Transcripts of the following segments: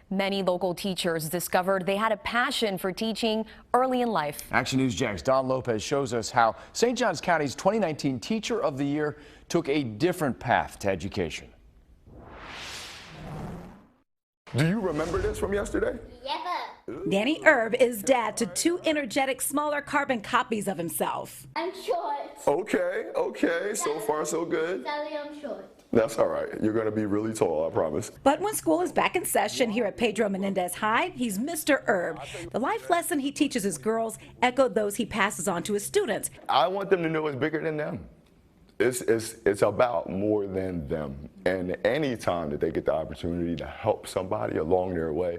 Many local teachers discovered they had a passion for teaching early in life. Action News Jack's Don Lopez shows us how St. Johns County's 2019 Teacher of the Year took a different path to education. Do you remember this from yesterday? Yep. Danny Erb is dad to two energetic, smaller carbon copies of himself. I'm short. Okay. So far, so good. Sally, I'm short. That's all right. You're going to be really tall, I promise. But when school is back in session here at Pedro Menendez High, he's Mr. Erb. The life lesson he teaches his girls echoed those he passes on to his students. I want them to know it's bigger than them. It's about more than them. And any time that they get the opportunity to help somebody along their way,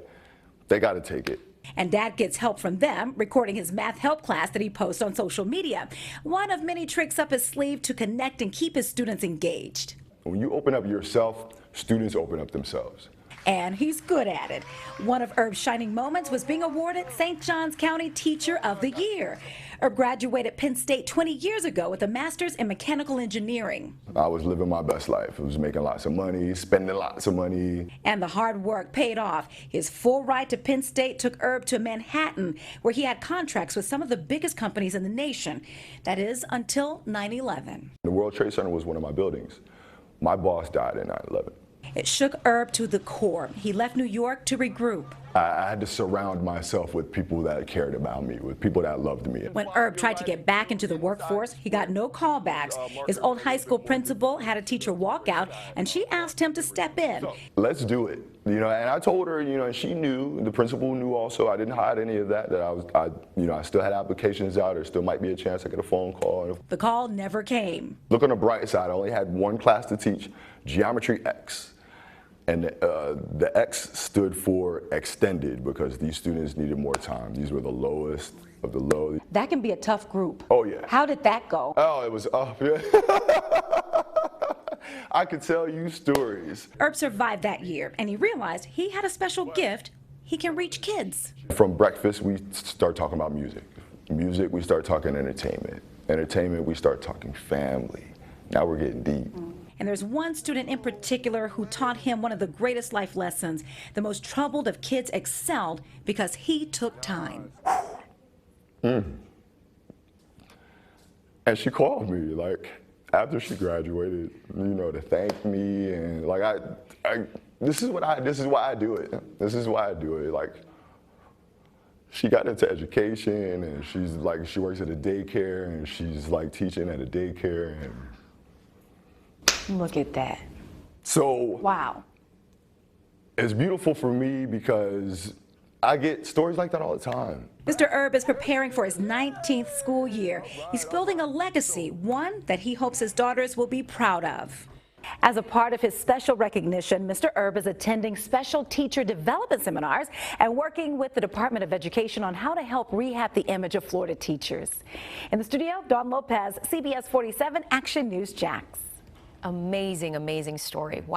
they got to take it. And Dad gets help from them, recording his math help class that he posts on social media. One of many tricks up his sleeve to connect and keep his students engaged. When you open up yourself, students open up themselves. And he's good at it. One of Erb's shining moments was being awarded St. Johns County Teacher of the Year. Erb graduated Penn State 20 years ago with a master's in mechanical engineering. I was living my best life. I was making lots of money, spending lots of money. And the hard work paid off. His full ride to Penn State took Erb to Manhattan, where he had contracts with some of the biggest companies in the nation. That is, until 9/11. The World Trade Center was one of my buildings. My boss died in 9/11. It shook Erb to the core. He left New York to regroup. I had to surround myself with people that cared about me, with people that loved me. When Erb tried to get back into the workforce, he got no callbacks. His old high school principal had a teacher walk out, and she asked him to step in. Let's do it. And I told her, and she knew, the principal knew also. I didn't hide any of that, I still had applications out. There still might be a chance I get a phone call. The call never came. Look on the bright side, I only had one class to teach, Geometry X. And the X stood for extended because these students needed more time. These were the lowest of the low. That can be a tough group. Oh, yeah. How did that go? Oh, it was up. Yeah. I could tell you stories. Erb survived that year, and he realized he had a special gift. He can reach kids. From breakfast, we start talking about music. Music, we start talking entertainment. Entertainment, we start talking family. Now we're getting deep. And there's one student in particular who taught him one of the greatest life lessons. The most troubled of kids excelled because he took time. And she called me, after she graduated, to thank me, and this is why I do it. This is why I do it. She got into education, and she works at a daycare, and she's teaching at a daycare, and look at that. So, wow. It's beautiful for me because I get stories like that all the time. Mr. Erb is preparing for his 19th school year. He's building a legacy, one that he hopes his daughters will be proud of. As a part of his special recognition, Mr. Erb is attending special teacher development seminars and working with the Department of Education on how to help rehab the image of Florida teachers. In the studio, Don Lopez, CBS 47 Action News Jax. Amazing story. Wow.